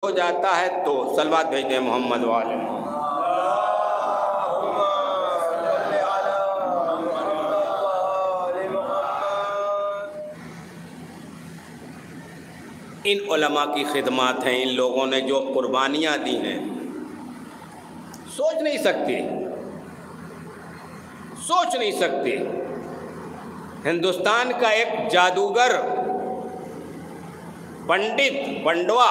ہو جاتا ہے تو صلوات بھیجتے ہیں محمد والے۔ ان علماء کی خدمات ہیں، ان لوگوں نے جو قربانیاں دی ہیں، سوچ نہیں سکتے۔ ہندوستان کا ایک جادوگر پنڈت پنڈوا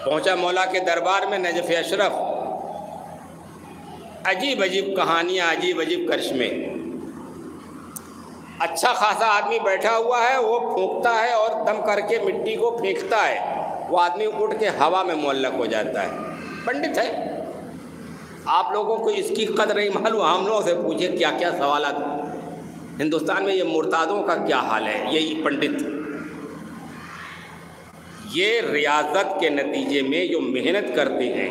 پہنچا مولا کے دربار میں، نجف اشرف، عجیب کہانیاں، عجیب کرشمے۔ اچھا خاصا آدمی بیٹھا ہوا ہے، وہ پھونکتا ہے اور دم کر کے مٹی کو پھینکتا ہے، وہ آدمی اٹھ کے ہوا میں معلق ہو جاتا ہے، پنڈت ہے۔ آپ لوگوں کو اس کی قدر نہیں معلوم، ہم لوگوں سے پوچھے کیا کیا سوالات۔ ہندوستان میں یہ مرتادوں کا کیا حال ہے؟ یہی پنڈت، یہ ریاضت کے نتیجے میں جو محنت کرتے ہیں،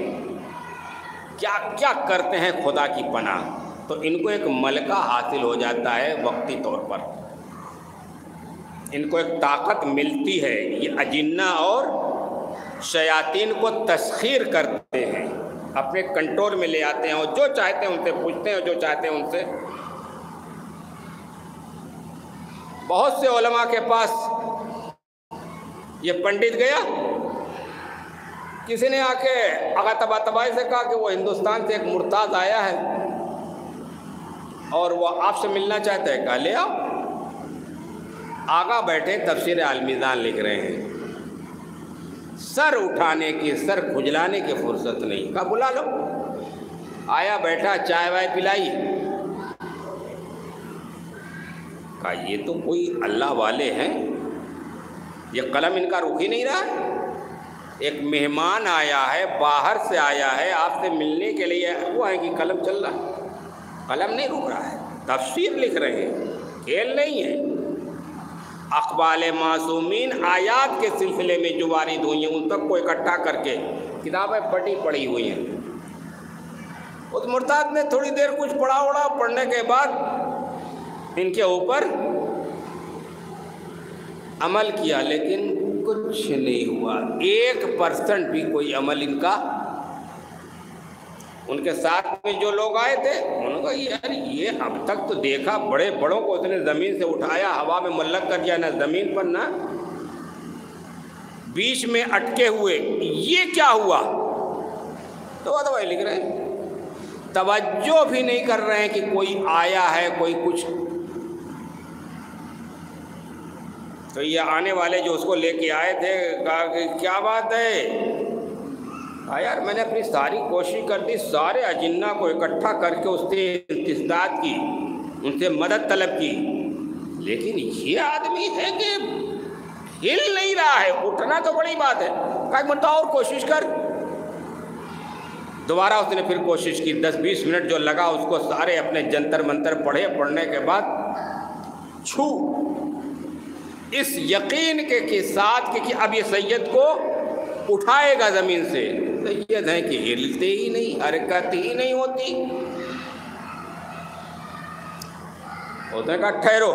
کیا کیا کرتے ہیں خدا کی پناہ، تو ان کو ایک ملکہ حاصل ہو جاتا ہے وقتی طور پر، ان کو ایک طاقت ملتی ہے، یہ اجنہ اور شیاطین کو تسخیر کرتے ہیں، اپنے کنٹرول میں لے آتے ہیں، اور جو چاہتے ہیں ان سے پوچھتے ہیں، اور جو چاہتے ہیں ان سے۔ بہت سے علماء کے پاس یہ پنڈت گیا، کسی نے آ کے آغا طباطبائی سے کہا کہ وہ ہندوستان سے ایک مرتاد آیا ہے اور وہ آپ سے ملنا چاہتا ہے، کہا لے آؤ۔ آغا بیٹھے تفسیر المیزان لکھ رہے ہیں، سر اٹھانے کی، سر کھجلانے کی فرصت نہیں، کہا بلا لو۔ آیا، بیٹھا، چائے وائے پلائی، کہا یہ تو کوئی اللہ والے ہیں، یہ قلم ان کا رک ہی نہیں رہا ہے، ایک مہمان آیا ہے، باہر سے آیا ہے، آپ سے ملنے کے لیے، وہ ہے کہ قلم چل رہا ہے، قلم نہیں رک رہا ہے، تفسیر لکھ رہے ہیں، کھیل نہیں ہے۔ اقبال معصومین آیات کے سلسلے میں جو وارد ہوئی ہیں، ان تک کو اکٹھا کر کے کتابیں پڑھی پڑھی ہوئی ہیں۔ اس مرتاد نے تھوڑی دیر کچھ پڑھا پڑھنے کے بعد ان کے اوپر عمل کیا، لیکن کچھ نہیں ہوا، 1% بھی کوئی عمل ان کا۔ ان کے ساتھ میں جو لوگ آئے تھے، انہوں نے کہا یار یہ اب تک تو دیکھا بڑے بڑوں کو اس نے زمین سے اٹھایا، ہوا میں معلق کر دیا، نہ زمین پر نہ بیچ میں اٹکے ہوئے، یہ کیا ہوا؟ تو دوائی لکھ رہے ہیں، توجہ بھی نہیں کر رہے ہیں کہ کوئی آیا ہے، کوئی کچھ۔ تو یہ آنے والے جو اس کو لے کے آئے تھے، کہا کہ کیا بات ہے؟ کہا یار میں نے اپنی ساری کوشش کر دی، سارے اجنہ کو اکٹھا کر کے اس سے امداد کی، ان سے مدد طلب کی، لیکن یہ آدمی ہے کہ ہل نہیں رہا ہے، اٹھنا تو بڑی بات ہے۔ کہا ایک مرتبہ اور کوشش کر۔ دوبارہ اس نے پھر کوشش کی، 10-20 منٹ جو لگا اس کو، سارے اپنے جنتر منتر پڑھنے کے بعد چھو، اس یقین کے ساتھ کہ اب یہ سید کو اٹھائے گا زمین سے، سید ہیں کہ ہلتے ہی نہیں، حرکت ہی نہیں ہوتی۔ اس نے کہا ٹھہرو،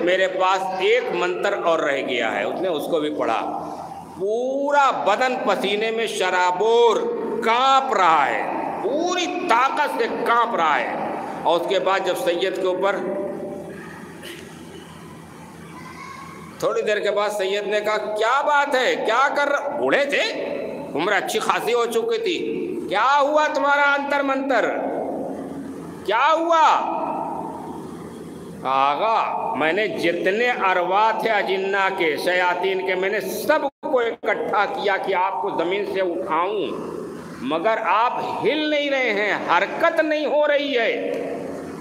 میرے پاس ایک منتر اور رہ گیا ہے، اس نے اس کو بھی پڑھا، پورا بدن پسینے میں شرابور کانپ رہا ہے، پوری طاقت سے کانپ رہا ہے۔ اور اس کے بعد جب سید کے اوپر، تھوڑی دیر کے بعد سید نے کہا کیا بات ہے، کیا کر رہے؟ بوڑھے تھے، عمر اچھی خاصی ہو چکی تھی، کیا ہوا تمہارا انتر منتر، کیا ہوا؟ آغا میں نے جتنے ارواح تھے اجنہ کے، شیاطین کے، میں نے سب کو اکٹھا کیا کہ آپ کو زمین سے اٹھاؤں، مگر آپ ہل نہیں رہے ہیں، حرکت نہیں ہو رہی ہے۔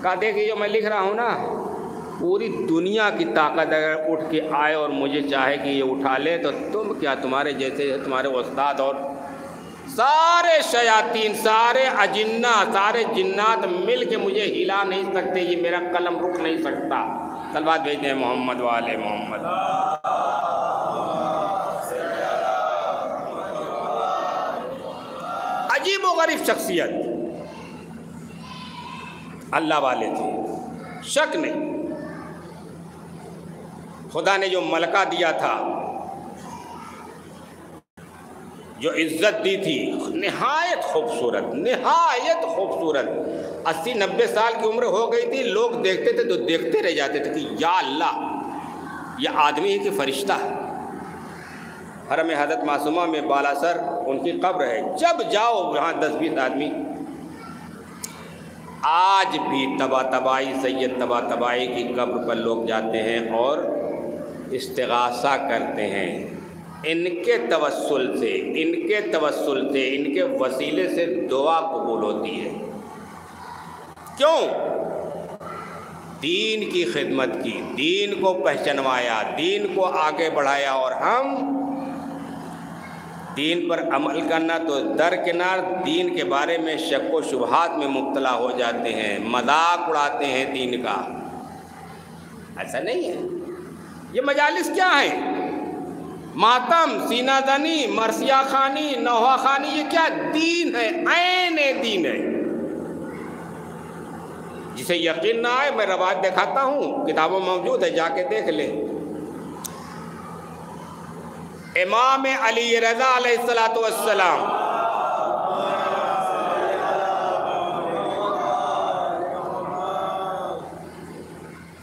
کہا دیکھیے جو میں لکھ رہا ہوں نا، پوری دنیا کی طاقت اگر اٹھ کے آئے اور مجھے چاہے کہ یہ اٹھا لے، تو تم کیا، تمہارے جیسے تمہارے استاد اور سارے شیاطین، سارے اجنہ، سارے جنات مل کے مجھے ہلا نہیں سکتے، یہ میرا قلم رک نہیں سکتا۔ صلوات بھیجتے ہیں محمد والے محمد۔ عجیب و غریب شخصیت، اللہ والے تھے، شک نہیں۔ خدا نے جو ملکہ دیا تھا، جو عزت دی تھی نہایت خوبصورت، نہایت خوبصورت. 80-90 سال کی عمر ہو گئی تھی، لوگ دیکھتے تھے تو دیکھتے رہ جاتے تھے کہ یا اللہ یہ آدمی ہے کہ فرشتہ ہے. حرم حضرت معصومہ میں بالا سر ان کی قبر ہے. جب جاؤ وہاں 10-20 آدمی. آج بھی طباطبائی سید طباطبائی کی قبر پر لوگ جاتے ہیں اور استغاثہ کرتے ہیں. ان کے توسل سے، ان کے وسیلے سے دعا قبول ہوتی ہے. کیوں؟ دین کی خدمت کی، دین کو پہچنوایا، دین کو آگے بڑھایا. اور ہم دین پر عمل کرنا تو درکنار، دین کے بارے میں شک و شبہات میں مبتلا ہو جاتے ہیں، مذاق اڑاتے ہیں دین کا. ایسا نہیں ہے. یہ مجالس کیا ہیں؟ ماتم، سینہ دنی، مرثیہ خوانی، نوحہ خوانی، یہ کیا دین ہے؟ عین دین ہے. جسے یقین نہ آئے میں روایت دکھاتا ہوں، کتابوں موجود ہے، جا کے دیکھ لیں. امام علی رضا علیہ السلام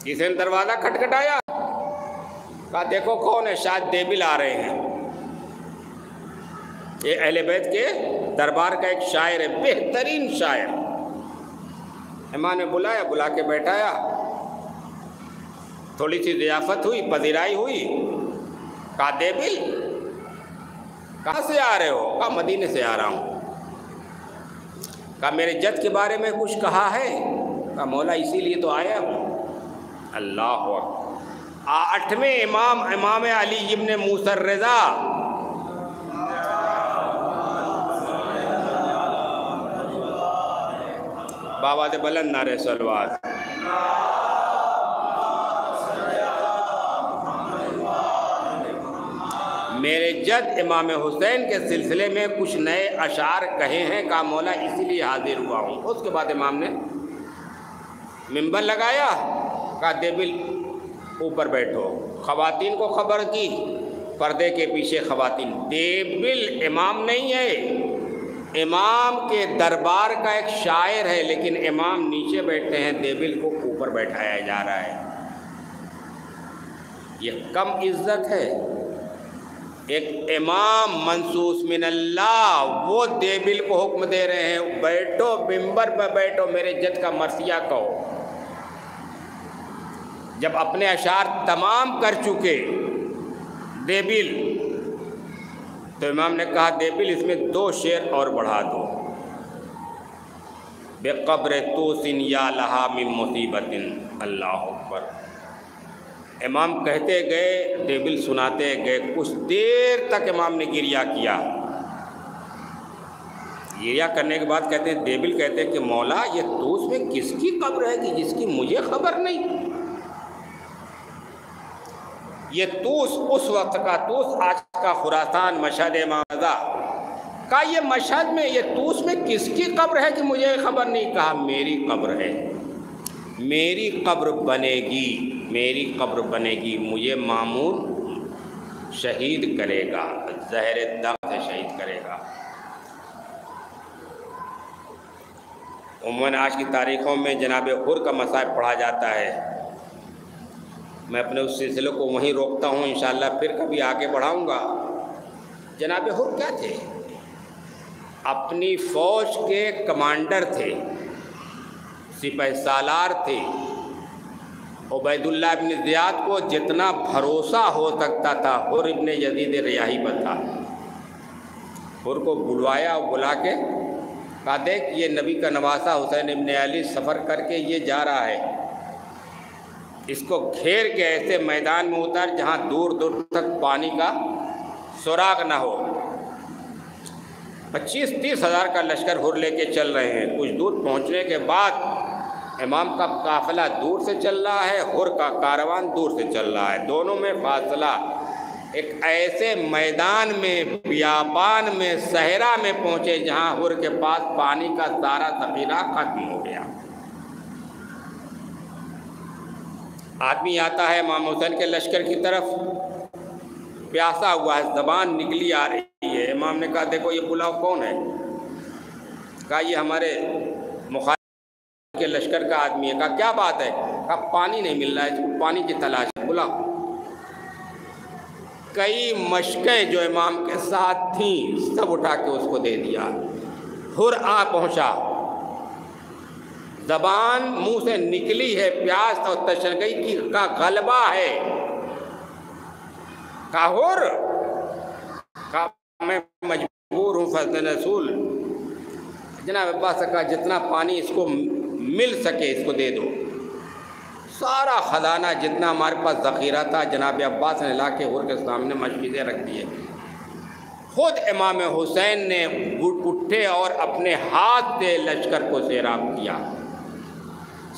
کسی نے دروازہ کھٹکھٹایا، کہا دیکھو کون ہے، شاید دیبل آ رہے ہیں. یہ اہل بیت کے دربار کا ایک شاعر ہے، بہترین شاعر. امام نے بلایا، بلا کے بیٹھایا، تھوڑی سی ضیافت ہوئی، پذیرائی ہوئی. کہا دیبل کہاں سے آ رہے ہو؟ کہا مدینے سے آ رہا ہوں. کہا میرے جد کے بارے میں کچھ کہا ہے؟ کہا مولا اسی لیے تو آیا ہوں. اللہ اکبر. 8ویں امام علی ابن موسیٰ الرضا بابا بلند نعرہ صلوات. میرے جد امام حسین کے سلسلے میں کچھ نئے اشعار کہے ہیں، کہا مولا اسی لیے حاضر ہوا ہوں. اس کے بعد امام نے منبر لگایا، کہا دیبل اوپر بیٹھو. خواتین کو خبر کی، پردے کے پیچھے خواتین. دیبل امام نہیں ہے، امام کے دربار کا ایک شاعر ہے، لیکن امام نیچے بیٹھے ہیں، دیبل کو اوپر بیٹھایا جا رہا ہے. یہ کم عزت ہے؟ ایک امام منصوص من اللہ، وہ دیبل کو حکم دے رہے ہیں بیٹھو منبر پہ بیٹھو، میرے جد کا مرثیہ کہو. جب اپنے اشعار تمام کر چکے دیبل، تو امام نے کہا دیبل اس میں 2 شعر اور بڑھا دو. بے قبر توسن یا لہا من مصیبت. اللہ اکبر. امام کہتے گئے، دیبل سناتے گئے. کچھ دیر تک امام نے گریہ کیا. گریہ کرنے کے بعد کہتے ہیں، دیبل کہتے ہیں کہ مولا یہ توس میں کس کی قبر ہے کہ جس کی مجھے خبر نہیں؟ یہ توس اس وقت کا توس، آج کا خراسان مشہد امام رضا کا یہ مشہد میں، یہ توس میں کس کی قبر ہے کہ مجھے خبر نہیں؟ کہا میری قبر ہے، میری قبر بنے گی، میری قبر بنے گی. مجھے مامون شہید کرے گا، زہر دم سے شہید کرے گا. عموماً آج کی تاریخوں میں جناب حر کا مصائب پڑھا جاتا ہے. میں اپنے اس سلسلے کو وہیں روکتا ہوں، انشاءاللہ پھر کبھی آگے بڑھاؤں گا. جناب حر کیا تھے؟ اپنی فوج کے کمانڈر تھے، سپہ سالار تھے. عبید اللہ ابن زیاد کو جتنا بھروسہ ہو سکتا تھا حر ابن یزید ریاحی پر تھا. حر کو بلوایا، بلا کے کہا دیکھ یہ نبی کا نواسہ حسین ابن علی سفر کر کے یہ جا رہا ہے، اس کو گھیر کے ایسے میدان میں اتر جہاں دور دور تک پانی کا سراغ نہ ہو. 25-30 ہزار کا لشکر حر لے کے چل رہے ہیں. کچھ دور پہنچنے کے بعد امام کا قافلہ دور سے چل رہا ہے، حر کا کاروان دور سے چل رہا ہے. دونوں میں فاصلہ. ایک ایسے میدان میں، بیابان میں، صحرا میں پہنچے جہاں حر کے پاس پانی کا سارا ذخیرہ ختم ہو گیا. آدمی آتا ہے امام حسین کے لشکر کی طرف، پیاسا ہوا ہے، زبان نکلی آ رہی ہے. امام نے کہا دیکھو یہ بلاؤ کون ہے؟ کہا یہ ہمارے مخالف کے لشکر کا آدمی ہے۔ کہا کیا بات ہے؟ کہا پانی نہیں مل رہا ہے، اس کو پانی کی تلاش ہے، بلاؤ۔ کئی مشقیں جو امام کے ساتھ تھیں سب اٹھا کے اس کو دے دیا۔ حر آ پہنچا، زبان منہ سے نکلی ہے، پیاس اور تشنگی کا غلبہ ہے۔ کہا حر، کہا میں مجبور ہوں فضل رسول۔ جناب عباس نے کہا جتنا پانی اس کو مل سکے اس کو دے دو۔ سارا خزانہ جتنا ہمارے پاس ذخیرہ تھا جناب عباس نے لا کے حر کے سامنے مشکیزیں رکھ دیے۔ خود امام حسین نے اٹھے اور اپنے ہاتھ سے لشکر کو سیراب کیا۔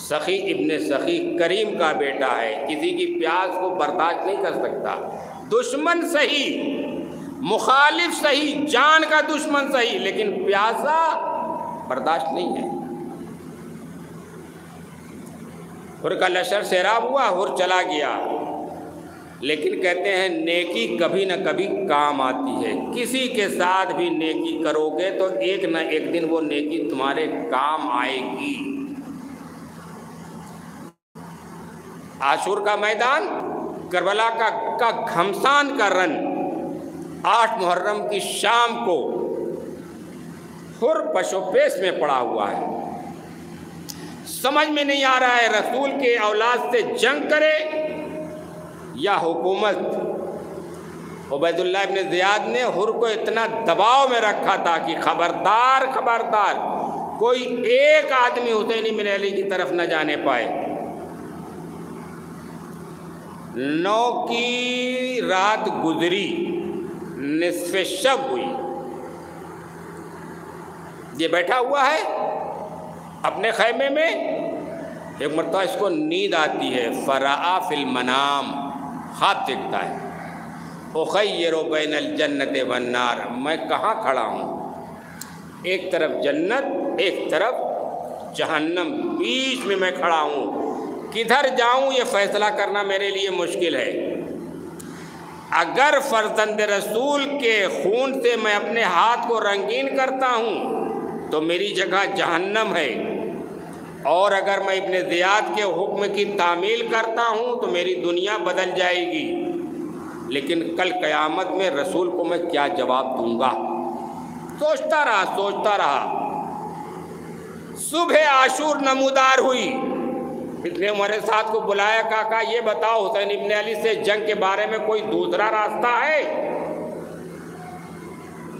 سخی ابن سخی کریم کا بیٹا ہے، کسی کی پیاس کو برداشت نہیں کر سکتا۔ دشمن صحیح، مخالف صحیح، جان کا دشمن صحیح، لیکن پیاسا برداشت نہیں ہے۔ حر کا لشکر سیراب ہوا، حر چلا گیا، لیکن کہتے ہیں نیکی کبھی نہ کبھی کام آتی ہے۔ کسی کے ساتھ بھی نیکی کرو گے تو ایک نہ ایک دن وہ نیکی تمہارے کام آئے گی۔ عاشور کا میدان، کربلا کا گھمسان کا رن، 8 محرم کی شام کو حر پشو پیش میں پڑا ہوا ہے۔ سمجھ میں نہیں آ رہا ہے رسول کے اولاد سے جنگ کرے یا حکومت۔ عبید اللہ ابن زیاد نے حر کو اتنا دباؤ میں رکھا تھا کہ خبردار خبردار کوئی ایک آدمی حسین بن علی کی طرف نہ جانے پائے۔ 9 کی رات گزری، نصف شب ہوئی، یہ بیٹھا ہوا ہے اپنے خیمے میں۔ ایک مرتبہ اس کو نیند آتی ہے، فرآ فی المنام، خواب دیکھتا ہے، اخیر بین الجنت والنار، میں کہاں کھڑا ہوں، ایک طرف جنت ایک طرف جہنم، بیچ میں کھڑا ہوں، کدھر جاؤں یہ فیصلہ کرنا میرے لیے مشکل ہے۔ اگر فرزند رسول کے خون سے میں اپنے ہاتھ کو رنگین کرتا ہوں تو میری جگہ جہنم ہے، اور اگر میں ابن زیاد کے حکم کی تعمیل کرتا ہوں تو میری دنیا بدل جائے گی، لیکن کل قیامت میں رسول کو میں کیا جواب دوں گا؟ سوچتا رہا۔ صبح عاشور نمودار ہوئی، اس نے ہمارے ساتھ کو بلایا، کہا یہ بتاؤ حسین ابن علی سے جنگ کے بارے میں کوئی دوسرا راستہ ہے؟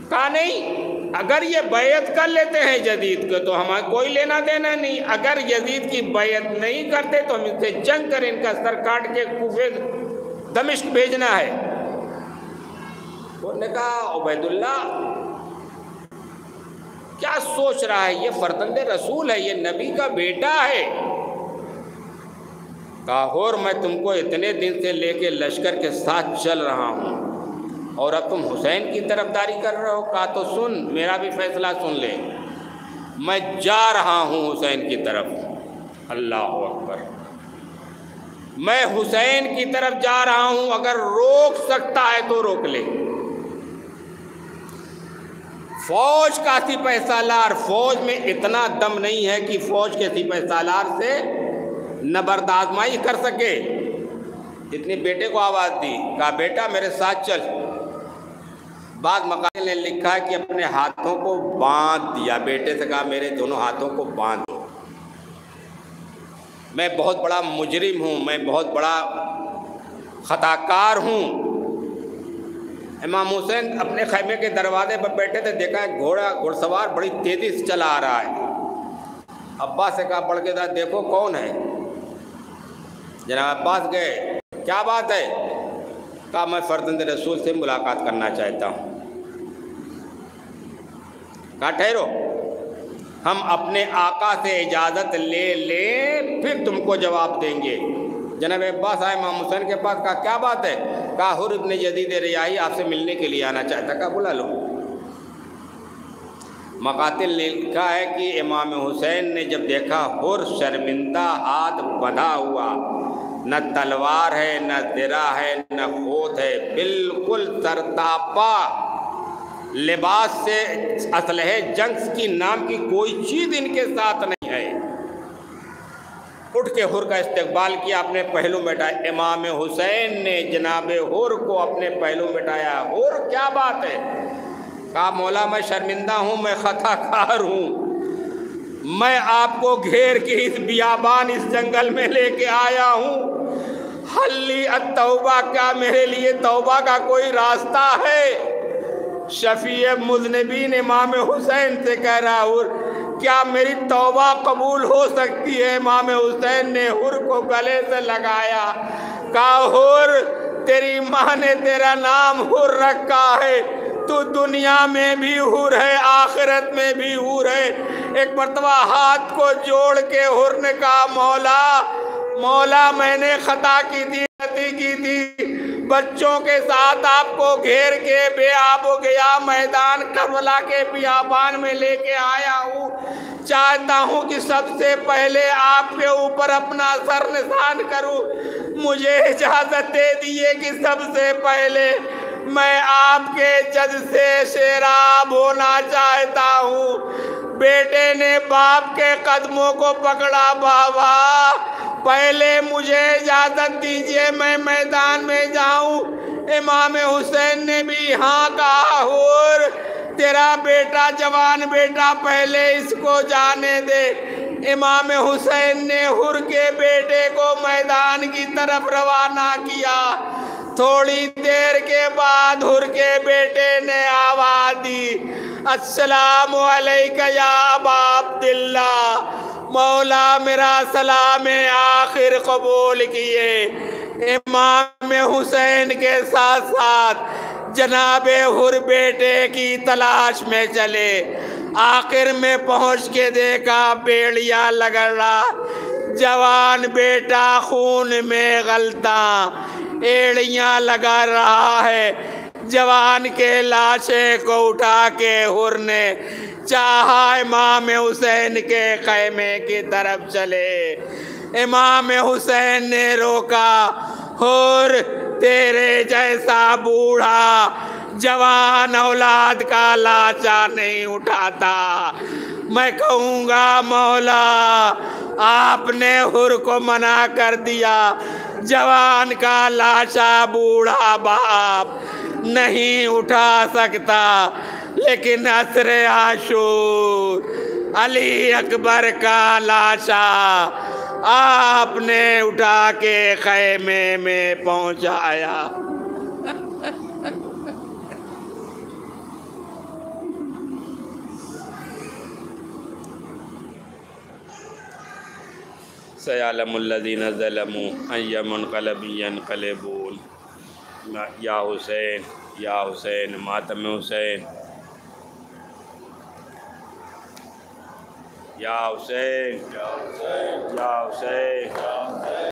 کہا نہیں، اگر یہ بیعت کر لیتے ہیں یزید کو تو ہمیں کوئی لینا دینا نہیں، اگر یزید کی بیعت نہیں کرتے تو ہم ان سے جنگ کریں، ان کا سر کاٹ کے کوفے دمشق بھیجنا ہے۔ انہوں نے کہا عبید اللہ کیا سوچ رہا ہے، یہ فرزند رسول ہے، یہ نبی کا بیٹا ہے۔ کہا حر میں تم کو اتنے دن سے لے کے لشکر کے ساتھ چل رہا ہوں اور اب تم حسین کی طرفداری کر رہے ہو۔ کہا تو سن، میرا بھی فیصلہ سن لے، میں جا رہا ہوں حسین کی طرف۔ اللہ اکبر، میں حسین کی طرف جا رہا ہوں، اگر روک سکتا ہے تو روک لے۔ فوج کا سپہ سالار، فوج میں اتنا دم نہیں ہے کہ فوج کے سپہ سالار سے نبرد آزمائی کر سکے۔ اتنی بیٹے کو آواز دی، کہا بیٹا میرے ساتھ چل۔ بعض مقامات نے لکھا کہ اپنے ہاتھوں کو باندھ دیا، بیٹے سے کہا میرے دونوں ہاتھوں کو باندھ دو، میں بہت بڑا مجرم ہوں، میں بہت بڑا خطا کار ہوں۔ امام حسین اپنے خیمے کے دروازے پر بیٹھے تھے، دیکھا ایک گھوڑ سوار بڑی تیزی سے چلا آ رہا ہے۔ عباس سے کہا بڑھ کے دیکھو کون ہے۔ جناب عباس گئے، کیا بات ہے؟ کہا میں فرزند رسول سے ملاقات کرنا چاہتا ہوں۔ کہا ٹھہرو، ہم اپنے آقا سے اجازت لے لیں پھر تم کو جواب دیں گے۔ جناب عباس آئے امام حسین کے پاس، کہا کیا بات ہے؟ کہا حر ابن یزید ریاحی آپ سے ملنے کے لیے آنا چاہتا۔ کہا بلا لو۔ مقاتل نے لکھا ہے کہ امام حسین نے جب دیکھا حر شرمندہ، ہاتھ بندھا ہوا، نہ تلوار ہے نہ درع ہے نہ خوت ہے، بالکل سرتاپا، لباس سے اسلحے جنگ کی نام کی کوئی چیز ان کے ساتھ نہیں ہے۔ اٹھ کے حر کا استقبال کیا، اپنے پہلو مٹایا۔ امام حسین نے جناب حر کو اپنے پہلو مٹایا۔ حر کیا بات ہے؟ کہا مولا میں شرمندہ ہوں، میں خطا کار ہوں، میں آپ کو گھیر کے اس بیابان اس جنگل میں لے کے آیا ہوں، حلی التوبہ، کیا میرے لیے توبہ کا کوئی راستہ ہے؟ شفیع مذنبین امام حسین سے کہہ رہا حر کیا میری توبہ قبول ہو سکتی ہے؟ امام حسین نے حر کو گلے سے لگایا، کہا حر تیری ماں نے تیرا نام حر رکھا ہے، تو دنیا میں بھی حر ہے، آخرت میں بھی حر ہے۔ ایک مرتبہ ہاتھ کو جوڑ کے حر نے کہا مولا میں نے خطا کی تھی، غلطی کی تھی، بچوں کے ساتھ آپ کو گھیر کے بے آب و گیا میدان کربلا کے بیابان میں لے کے آیا ہوں، چاہتا ہوں کہ سب سے پہلے آپ کے اوپر اپنا سر نثار کروں، مجھے اجازت دے دیے کہ سب سے پہلے میں آپ کے جد سے سیراب ہونا چاہتا ہوں۔ بیٹے نے باپ کے قدموں کو پکڑا، بابا پہلے مجھے اجازت دیجئے میں میدان میں جاؤں۔ امام حسین نے بھی ہاں کہا، حر تیرا بیٹا جوان بیٹا پہلے اس کو جانے دے۔ امام حسین نے حر کے بیٹے کو میدان کی طرف روانہ کیا۔ تھوڑی دیر کے بعد حر کے بیٹے نے آواز دی، السلام علیکہ یا ابا عبداللہ، مولا میرا سلام آخر قبول کیے۔ امام حسین کے ساتھ ساتھ جناب حر بیٹے کی تلاش میں چلے، آخر میں پہنچ کے دیکھا بیڑیا لگڑ رہا، جوان بیٹا خون میں غلطاں ایڑیاں لگا رہا ہے۔ جوان کے لاشے کو اٹھا کے حر نے چاہا امام حسین کے خیمے کی طرف چلے۔ امام حسین نے روکا، حر تیرے جیسا بوڑھا جوان اولاد کا لاشا نہیں اٹھاتا۔ میں کہوں گا مولا آپ نے حر کو منع کر دیا، جوان کا لاشا بوڑھا باپ نہیں اٹھا سکتا، لیکن عصر عاشور علی اکبر کا لاشا آپ نے اٹھا کے خیمے میں پہنچایا۔ سیعلم الذین ظلموا ای منقلب ینقلبون۔ یا حسین یا حسین، ماتم حسین، یا حسین یا حسین۔